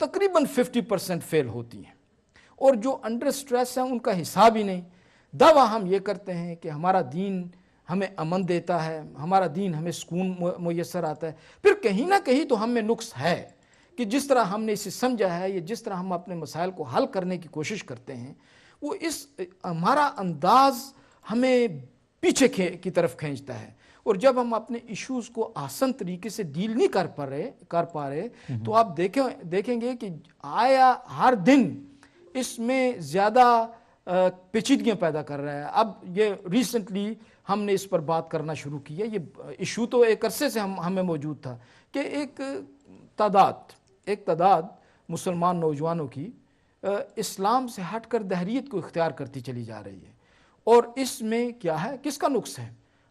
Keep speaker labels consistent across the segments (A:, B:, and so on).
A: تقریباً 50% فیل ہوتی ہیں، اور جو انڈر سٹریس ہیں ان کا حساب ہی نہیں۔ دعویٰ ہم یہ کرتے ہیں کہ ہمارا دین ہمیں امن دیتا ہے، ہمارا دین ہمیں سکون میسر آتا ہے، پھر کہیں نہ کہیں تو ہم میں نقص ہے کہ جس طرح ہم نے اسے سمجھا ہے یا جس طرح ہم اپنے مسائل کو حل کرنے کی کوشش کرتے ہیں، وہ ہمارا انداز ہمیں پیچھے کی طرف کھینچتا ہے۔ اور جب ہم اپنے ایشوز کو آسان طریقے سے ڈیل نہیں کر پا رہے تو آپ دیکھیں گے کہ آیا ہر دن اس میں زیادہ پیچیدگیاں پیدا کر رہا ہے۔ اب یہ ریسنٹلی ہم نے اس پر بات کرنا شروع کی ہے، یہ ایشو تو ایک عرصے سے ہمیں موجود تھا کہ ایک تعداد مسلمان نوجوانوں کی اسلام سے ہٹ کر دہریت کو اختیار کرتی چلی جا رہی ہے، اور اس میں کیا ہے، کس کا نقص ہے؟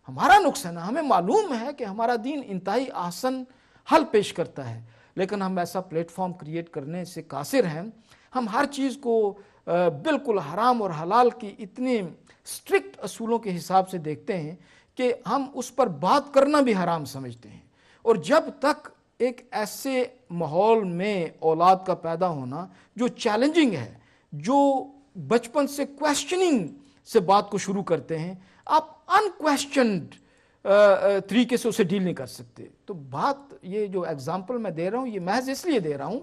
A: ہمارا نقص ہے نا۔ ہمیں معلوم ہے کہ ہمارا دین انتہائی آسان حل پیش کرتا ہے، لیکن ہم ایسا پلیٹ فارم کریٹ کرنے سے قاصر ہیں۔ ہم ہر چیز کو بالکل حرام اور حلال کی اتنے سٹرکٹ اصولوں کے حساب سے دیکھتے ہیں کہ ہم اس پر بات کرنا بھی حرام سمجھتے ہیں۔ اور جب تک ایک ایسے ماحول میں اولاد کا پیدا ہونا جو چیلنجنگ ہے، جو بچپن سے کویسچننگ سے بات کو شروع کرتے ہیں، آپ انکویسچنڈ طریقے سے اسے ڈیل نہیں کر سکتے۔ تو بات یہ جو ایگزامپل میں دے رہا ہوں، یہ محض اس لیے دے رہا ہوں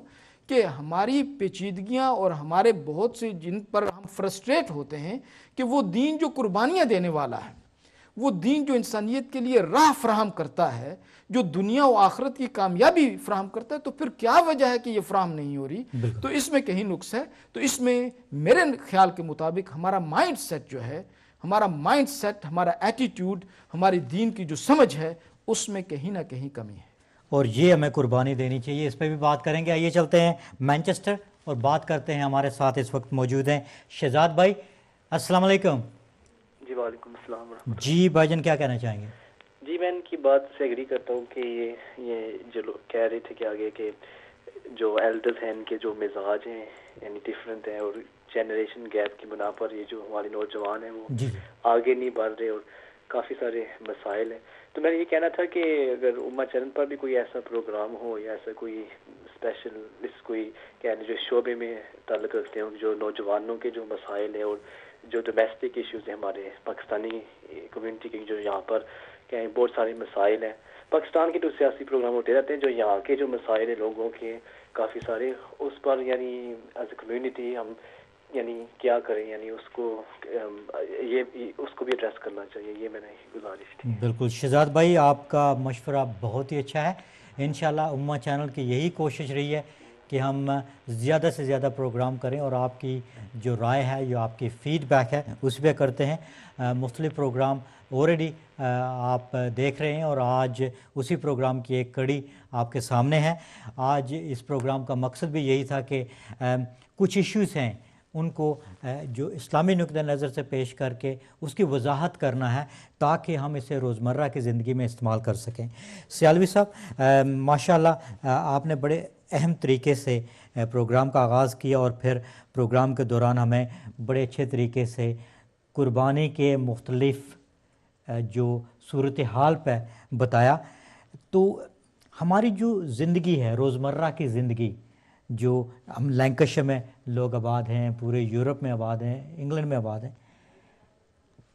A: کہ ہماری پیچیدگیاں اور ہمارے بہت سے جن پر ہم فرسٹریٹ ہوتے ہیں کہ وہ دین جو قربانیاں دینے والا ہے، وہ دین جو انسانیت کے لیے راہ فراہم کرتا ہے، جو دنیا و آخرت کی کامیابی فراہم کرتا ہے، تو پھر کیا وجہ ہے کہ یہ فراہم نہیں ہو رہی؟ تو اس میں کہیں نقص ہے۔ تو اس میں میرے خیال کے مطابق ہمارا مائنڈ سیٹ جو ہے، ہمارا مائنڈ سیٹ، ہمارا ایٹیٹیوڈ، ہماری دین کی جو سمجھ ہے، اس میں کہیں نہ کہیں کمی ہے،
B: اور یہ ہمیں قربانی دینی چاہیے۔ اس پہ بھی بات کریں گے۔ آئیے چلتے ہیں مینچسٹر اور بات کرتے ہیں۔ ہمارے ساتھ اس وقت موجود ہیں شہزاد بھائی۔ السلام علیکم۔
C: جی وعلیکم السلام ورحمۃ اللہ۔
B: جی بھائی جان، کیا کہنا چاہیں گے؟
C: جی میں ان کی بات سے ایگری کرتا ہوں کہ یہ جو لوگ کہہ رہے تھے کہ آگے کہ جو ایلڈرز ہیں ان کے جو مزاج ہیں یعنی ڈفرینٹ ہیں، اور جنریشن گیپ کی بنا پر یہ جو ہمارے نوجوان ہیں وہ آگے نہیں بڑھ رہے اور کافی سارے مسائل ہیں۔ تو میں نے یہ کہنا تھا کہ اگر امہ چینل پر بھی کوئی ایسا پروگرام ہو یا ایسا کوئی اسپیشل کوئی کہنے جو شعبے میں تعلق رکھتے ہوں، جو نوجوانوں کے جو مسائل ہیں اور جو ڈومیسٹک ایشوز ہیں ہمارے پاکستانی کمیونٹی کے، جو یہاں پر کیا بہت سارے مسائل ہیں۔ پاکستان کے تو سیاسی پروگرام ہوتے رہتے ہیں، جو یہاں کے جو مسائل ہیں لوگوں کے کافی سارے، اس پر یعنی ایز اے کمیونٹی ہم یعنی کیا کریں، یعنی اس کو بھی ایڈریس کرنا چاہیے، یہ میں نے گزارش تھی۔
B: بالکل شہزاد بھائی، آپ کا مشورہ بہت ہی اچھا ہے۔ انشاءاللہ امہ چینل کی یہی کوشش رہی ہے کہ ہم زیادہ سے زیادہ پروگرام کریں، اور آپ کی جو رائے ہے، جو آپ کی فیڈ بیک ہے، اس پہ کرتے ہیں۔ مختلف پروگرام آلریڈی آپ دیکھ رہے ہیں، اور آج اسی پروگرام کی ایک کڑی آپ کے سامنے ہے۔ آج اس پروگرام کا مقصد بھی یہی تھا کہ کچھ ایشوز ہیں ان کو جو اسلامی نقطہ نظر سے پیش کر کے اس کی وضاحت کرنا ہے، تاکہ ہم اسے روزمرہ کی زندگی میں استعمال کر سکیں۔ سیالوی صاحب، ماشاءاللہ آپ نے بڑے اہم طریقے سے پروگرام کا آغاز کیا، اور پھر پروگرام کے دوران ہمیں بڑے اچھے طریقے سے قربانی کے مختلف جو صورتحال پہ بتایا۔ تو ہماری جو زندگی ہے، روزمرہ کی زندگی، جو ہم لینکشر میں لوگ آباد ہیں، پورے یورپ میں آباد ہیں، انگلینڈ میں آباد ہیں،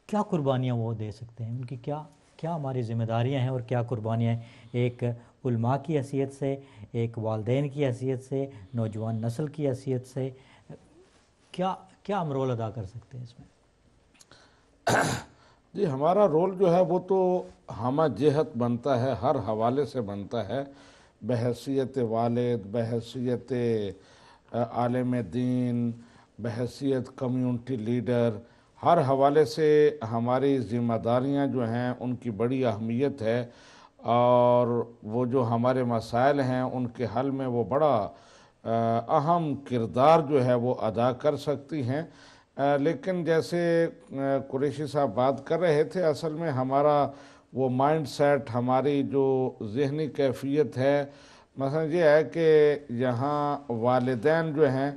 B: کیا قربانیاں وہ دے سکتے ہیں؟ ان کی کیا ہماری ذمہ داریاں ہیں اور کیا قربانیاں ہیں؟ ایک علماء کی حیثیت سے، ایک والدین کی حیثیت سے، نوجوان نسل کی حیثیت سے، کیا ہم رول ادا کر سکتے ہیں اس میں؟
D: جی، ہمارا رول جو ہے وہ تو ہمہ جہت بنتا ہے، ہر حوالے سے بنتا ہے، بحیثیت والد، بحیثیت عالم دین، بحیثیت کمیونٹی لیڈر، ہر حوالے سے ہماری ذمہ داریاں جو ہیں ان کی بڑی اہمیت ہے، اور وہ جو ہمارے مسائل ہیں ان کے حل میں وہ بڑا اہم کردار جو ہے وہ ادا کر سکتی ہیں۔ لیکن جیسے قریشی صاحب بات کر رہے تھے، اصل میں ہمارا وہ مائنڈ سیٹ، ہماری جو ذہنی کیفیت ہے، مثلا یہ ہے کہ یہاں والدین جو ہیں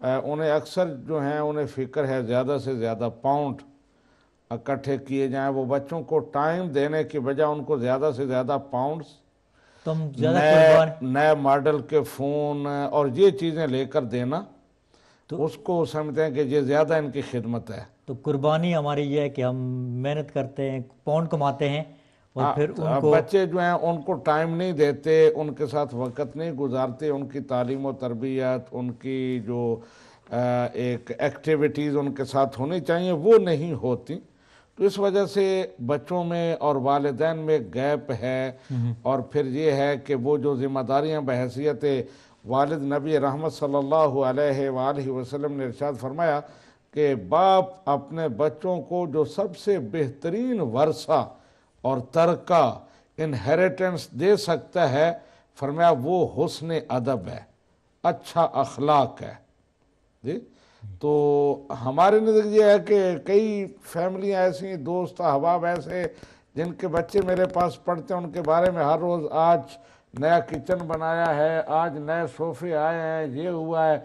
D: انہیں اکثر جو ہیں انہیں فکر ہے زیادہ سے زیادہ پاؤنڈ اکٹھے کیے جائیں، وہ بچوں کو ٹائم دینے کی بجائے ان کو زیادہ سے زیادہ پاؤنڈز
B: تو ہم زیادہ قربان
D: نئے ماڈل کے فون اور یہ چیزیں لے کر دینا، تو اس کو سمجھتے ہیں کہ یہ زیادہ ان کی خدمت ہے.
B: تو قربانی ہماری یہ ہے کہ ہم محنت کرتے ہیں، پاؤنڈ کماتے ہیں، اور پھر ان کو
D: بچے جو ہیں ان کو ٹائم نہیں دیتے، ان کے ساتھ وقت نہیں گزارتے، ان کی تعلیم و تربیت، ان کی جو ایک ایکٹیویٹیز ان کے ساتھ ہونی چاہیے وہ نہیں ہوتی. تو اس وجہ سے بچوں میں اور والدین میں گیپ ہے. اور پھر یہ ہے کہ وہ جو ذمہ داریاں بحیثیت والد، نبی رحمت صلی اللہ علیہ وآلہ وسلم نے ارشاد فرمایا کہ باپ اپنے بچوں کو جو سب سے بہترین ورثہ اور ترکہ انہیریٹنس دے سکتا ہے، فرمایا وہ حسن ادب ہے، اچھا اخلاق ہے. جی تو ہمارے نظر یہ ہے کہ کئی فیملیاں ایسی، دوست احباب ایسے جن کے بچے میرے پاس پڑھتے ہیں، ان کے بارے میں ہر روز آج نیا کچن بنایا ہے، آج نئے صوفے آئے ہیں، یہ ہوا ہے.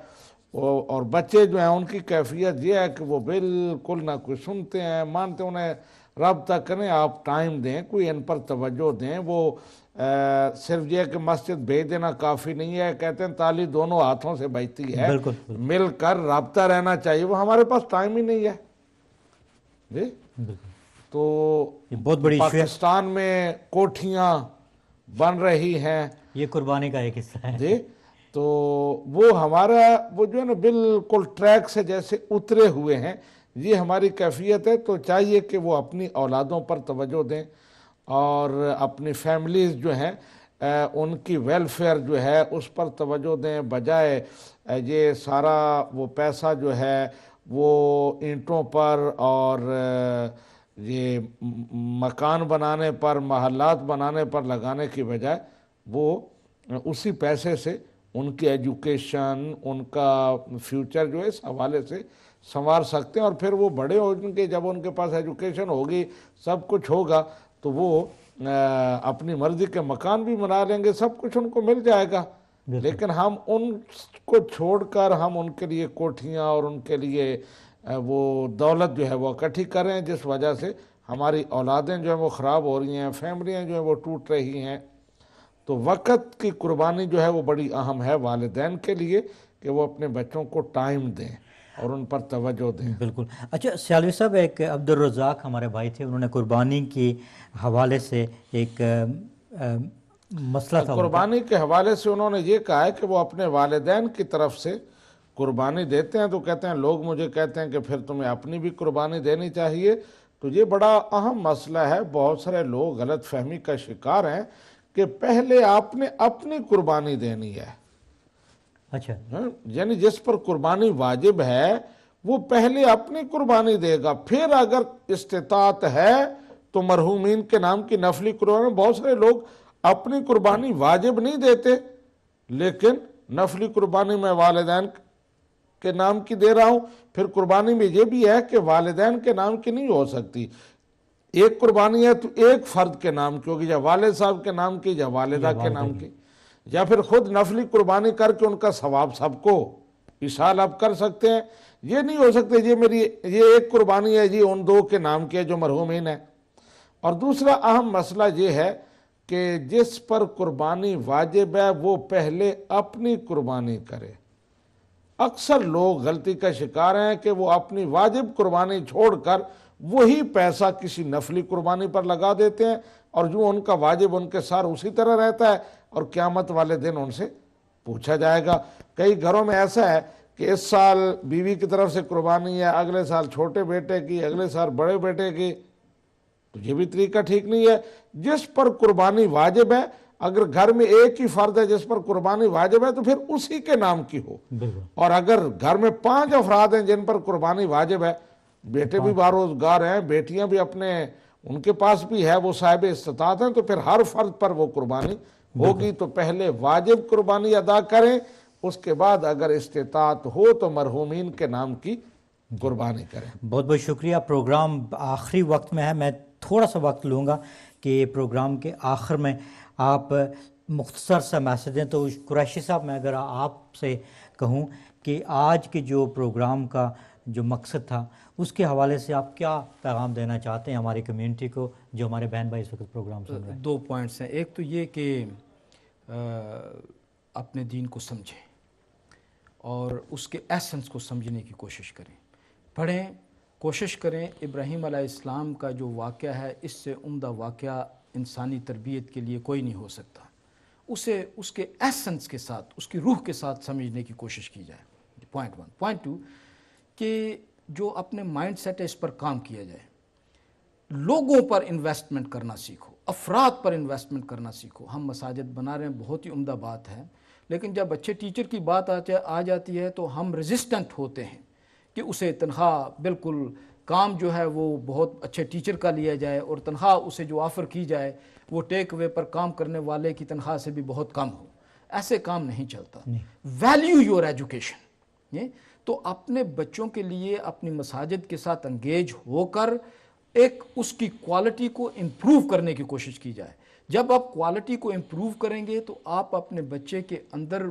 D: اور بچے جو ہیں ان کی کیفیت یہ ہے کہ وہ بالکل نہ کوئی سنتے ہیں مانتے، انہیں رابطہ کریں، آپ ٹائم دیں، کوئی ان پر توجہ دیں. وہ صرف یہ کہ مسجد بھیج دینا کافی نہیں ہے، کہتے ہیں تالی دونوں ہاتھوں سے بجتی ہے،
B: بالکل
D: مل کر رابطہ رہنا چاہیے. وہ ہمارے پاس ٹائم ہی نہیں ہے. جی تو
B: یہ بہت بڑی ایشو ہے.
D: پاکستان میں کوٹھیاں بن رہی ہیں،
B: یہ قربانی کا ایک حصہ ہے.
D: جی تو وہ ہمارا وہ جو ہے نا بالکل ٹریک سے جیسے اترے ہوئے ہیں، یہ ہماری کیفیت ہے. تو چاہیے کہ وہ اپنی اولادوں پر توجہ دیں اور اپنی فیملیز جو ہیں ان کی ویلفیئر جو ہے اس پر توجہ دیں، بجائے یہ سارا وہ پیسہ جو ہے وہ اینٹوں پر اور یہ مکان بنانے پر، محلات بنانے پر لگانے کی بجائے وہ اسی پیسے سے ان کی ایجوکیشن، ان کا فیوچر جو ہے اس حوالے سے سنوار سکتے ہیں. اور پھر وہ بڑے ہو کے جب ان کے پاس ایجوکیشن ہوگی، سب کچھ ہوگا، تو وہ اپنی مرضی کے مکان بھی بنا لیں گے، سب کچھ ان کو مل جائے گا. لیکن ہم ان کو چھوڑ کر ہم ان کے لیے کوٹھیاں اور ان کے لیے وہ دولت جو ہے وہ اکٹھی کریں، جس وجہ سے ہماری اولادیں جو ہیں وہ خراب ہو رہی ہیں، فیملیاں جو ہیں وہ ٹوٹ رہی ہیں. تو وقت کی قربانی جو ہے وہ بڑی اہم ہے والدین کے لیے، کہ وہ اپنے بچوں کو ٹائم دیں اور ان پر توجہ دیں.
B: بالکل. اچھا سیالوی صاحب، ایک عبدالرزاق ہمارے بھائی تھے، انہوں نے قربانی کے حوالے سے ایک مسئلہ تھا.
D: قربانی کے حوالے سے انہوں نے یہ کہا ہے کہ وہ اپنے والدین کی طرف سے قربانی دیتے ہیں، تو کہتے ہیں لوگ مجھے کہتے ہیں کہ پھر تمہیں اپنی بھی قربانی دینی چاہیے. تو یہ بڑا اہم مسئلہ ہے. بہت سارے لوگ غلط فہمی کا شکار ہیں کہ پہلے آپ نے اپنی قربانی دینی ہے.
B: اچھا،
D: یعنی جس پر قربانی واجب ہے وہ پہلے اپنی قربانی دے گا، پھر اگر استطاعت ہے تو مرحومین کے نام کی نفلی قربانی. بہت سارے لوگ اپنی قربانی واجب نہیں دیتے، لیکن نفلی قربانی میں والدین کے نام کی دے رہا ہوں. پھر قربانی میں یہ بھی ہے کہ والدین کے نام کی نہیں ہو سکتی. ایک قربانی ہے تو ایک فرد کے نام کی ہوگی، یا والد صاحب کے نام کی، یا والدہ کے نام کی، یا پھر خود نفلی قربانی کر کے ان کا ثواب سب کو ایصال آپ کر سکتے ہیں. یہ نہیں ہو سکتے یہ میری یہ ایک قربانی ہے جی ان دو کے نام کی ہے جو مرحومین ہیں. اور دوسرا اہم مسئلہ یہ ہے کہ جس پر قربانی واجب ہے وہ پہلے اپنی قربانی کرے. اکثر لوگ غلطی کا شکار ہیں کہ وہ اپنی واجب قربانی چھوڑ کر وہی پیسہ کسی نفلی قربانی پر لگا دیتے ہیں، اور جو ان کا واجب ان کے ساتھ اسی طرح رہتا ہے، اور قیامت والے دن ان سے پوچھا جائے گا. کئی گھروں میں ایسا ہے کہ اس سال بیوی کی طرف سے قربانی ہے، اگلے سال چھوٹے بیٹے کی، اگلے سال بڑے بیٹے کی. تو یہ بھی طریقہ ٹھیک نہیں ہے. جس پر قربانی واجب ہے، اگر گھر میں ایک ہی فرد ہے جس پر قربانی واجب ہے تو پھر اسی کے نام کی ہو. اور اگر گھر میں 5 افراد ہیں جن پر قربانی واجب ہے، بیٹے بھی باروزگار ہیں، بیٹیاں بھی اپنے ان کے پاس بھی ہے، وہ صاحب استطاعت ہیں، تو پھر ہر فرد پر وہ قربانی ہوگی. تو پہلے واجب قربانی ادا کریں، اس کے بعد اگر استطاعت ہو تو مرحومین کے نام کی قربانی کریں.
B: بہت بہت شکریہ. پروگرام آخری وقت میں ہے، میں تھوڑا سا وقت لوں گا کہ پروگرام کے آخر میں آپ مختصر سا میسج دیں. تو قریشی صاحب، میں اگر آپ سے کہوں کہ آج کے جو پروگرام کا جو مقصد تھا اس کے حوالے سے آپ کیا پیغام دینا چاہتے ہیں ہماری کمیونٹی کو جو ہمارے بہن بھائی اس وقت پروگرام سن رہے ہیں؟
A: 2 پوائنٹس ہیں. ایک تو یہ کہ اپنے دین کو سمجھیں اور اس کے ایسنس کو سمجھنے کی کوشش کریں، پڑھیں، کوشش کریں۔ ابراہیم علیہ السلام کا جو واقعہ ہے اس سے عمدہ واقعہ انسانی تربیت کے لیے کوئی نہیں ہو سکتا، اسے اس کے ایسنس کے ساتھ، اس کی روح کے ساتھ سمجھنے کی کوشش کی جائے۔ پوائنٹ 1۔ پوائنٹ 2 کہ جو اپنے مائنڈ سیٹ ہے اس پر کام کیا جائے، لوگوں پر انویسٹمنٹ کرنا سیکھو، افراد پر انویسٹمنٹ کرنا سیکھو۔ ہم مساجد بنا رہے ہیں، بہت ہی عمدہ بات ہے، لیکن جب اچھے ٹیچر کی بات آ جاتی ہے تو ہم ریزسٹنٹ ہوتے ہیں کہ اسے تنخواہ بالکل کام جو ہے وہ بہت اچھے ٹیچر کا لیا جائے اور تنخواہ اسے جو آفر کی جائے وہ ٹیک اوے پر کام کرنے والے کی تنخواہ سے بھی بہت کم ہو۔ ایسے کام نہیں چلتا۔ Value your education. تو اپنے بچوں کے لیے اپنی مساجد کے ساتھ انگیج ہو کر ایک اس کی کوالٹی کو امپروو کرنے کی کوشش کی جائے۔ جب آپ کوالٹی کو امپروو کریں گے تو آپ اپنے بچے کے اندر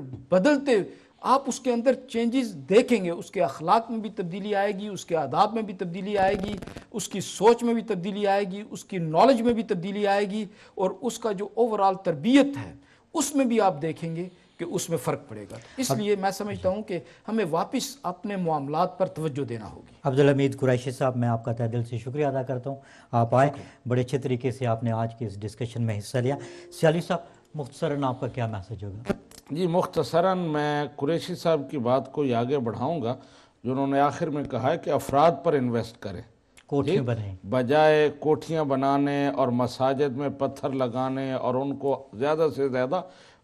A: آپ اس کے اندر چینجز دیکھیں گے، اس کے اخلاق میں بھی تبدیلی آئے گی، اس کے آداب میں بھی تبدیلی آئے گی، اس کی سوچ میں بھی تبدیلی آئے گی، اس کی نالج میں بھی تبدیلی آئے گی، اور اس کا جو اوورآل تربیت ہے اس میں بھی آپ دیکھیں گے کہ اس میں فرق پڑے گا۔ اس لیے میں سمجھتا ہوں کہ ہمیں واپس اپنے معاملات پر توجہ دینا ہوگی۔
B: عبدالحمید قریشی صاحب، میں آپ کا تہ دل سے شکریہ ادا کرتا ہوں، آپ آئے، بڑے اچھے طریقے سے آپ نے آج کے اس ڈسکشن میں حصہ لیا۔ سیالی صاحب، مختصراً آپ کا کیا میسج ہوگا؟
D: جی مختصراً میں قریشی صاحب کی بات کو یہ آگے بڑھاؤں گا جو انہوں نے آخر میں کہا ہے کہ افراد پر انویسٹ کریں،
B: کوٹھیاں بنائیں،
D: بجائے کوٹھیاں بنانے اور مساجد میں پتھر لگانے اور ان کو زیادہ سے زیادہ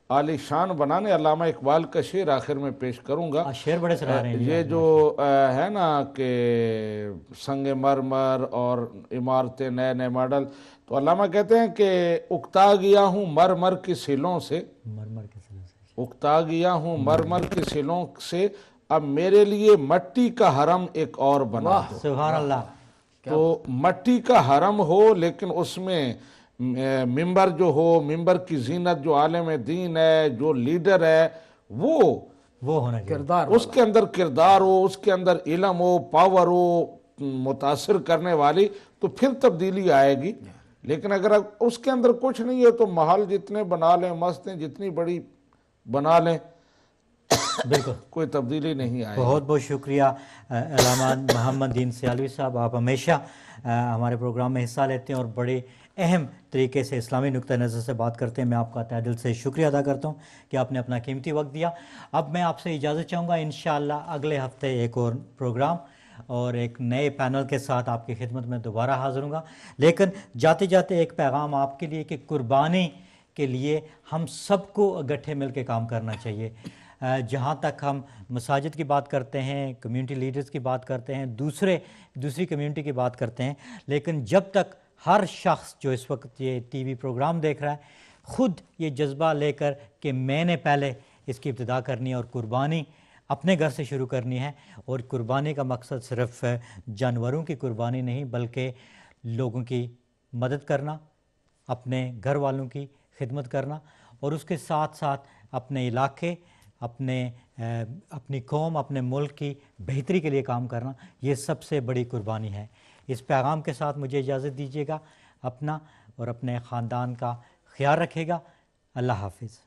D: عالی شان بنانے۔ علامہ اقبال کا شعر آخر میں پیش کروں گا۔
B: شعر بڑے سنا رہے ہیں
D: یہ جو ہے نا کہ سنگ مرمر اور عمارتیں نئے نئے ماڈل، تو علامہ کہتے ہیں کہ اکتا گیا ہوں مرمر کی سلوں سے،
B: مرمر کے سلوں سے،
D: اکتا گیا ہوں مرمر کی سلوں سے، اب میرے لیے مٹی کا حرم ایک اور بنا دو۔
B: سبحان اللہ۔
D: تو مٹی کا حرم ہو لیکن اس میں ممبر جو ہو، ممبر کی زینت، جو عالم دین ہے، جو لیڈر ہے، وہ
B: ہونا چاہیے،
A: کردار
D: اس کے اندر کردار ہو، اس کے اندر علم ہو، پاور ہو، متاثر کرنے والی، تو پھر تبدیلی آئے گی۔ لیکن اگر اس کے اندر کچھ نہیں ہے تو محل جتنے بنا لیں، مسجدیں جتنی بڑی بنا لیں،
B: بالکل
D: کوئی تبدیلی نہیں آئے گی۔
B: بہت بہت شکریہ علامہ محمد دین سیالوی صاحب، آپ ہمیشہ ہمارے پروگرام میں حصہ لیتے ہیں اور بڑے اہم طریقے سے اسلامی نقطہ نظر سے بات کرتے ہیں۔ میں آپ کا تہ دل سے شکریہ ادا کرتا ہوں کہ آپ نے اپنا قیمتی وقت دیا۔ اب میں آپ سے اجازت چاہوں گا، انشاءاللہ اگلے ہفتے ایک اور پروگرام اور ایک نئے پینل کے ساتھ آپ کی خدمت میں دوبارہ حاضر ہوں گا۔ لیکن جاتے جاتے ایک پیغام آپ کے لیے کہ قربانی کے لیے ہم سب کو اکٹھے مل کے کام کرنا چاہیے۔ جہاں تک ہم مساجد کی بات کرتے ہیں، کمیونٹی لیڈرز کی بات کرتے ہیں، دوسری کمیونٹی کی بات کرتے ہیں، لیکن جب تک ہر شخص جو اس وقت یہ ٹی وی پروگرام دیکھ رہا ہے خود یہ جذبہ لے کر کہ میں نے پہلے اس کی ابتدا کرنی ہے اور قربانی اپنے گھر سے شروع کرنی ہے، اور قربانی کا مقصد صرف جانوروں کی قربانی نہیں بلکہ لوگوں کی مدد کرنا، اپنے گھر والوں کی خدمت کرنا، اور اس کے ساتھ ساتھ اپنے علاقے، اپنی قوم، اپنے ملک کی بہتری کے لیے کام کرنا، یہ سب سے بڑی قربانی ہے۔ اس پیغام کے ساتھ مجھے اجازت دیجیے گا، اپنا اور اپنے خاندان کا خیال رکھے گا۔ اللہ حافظ۔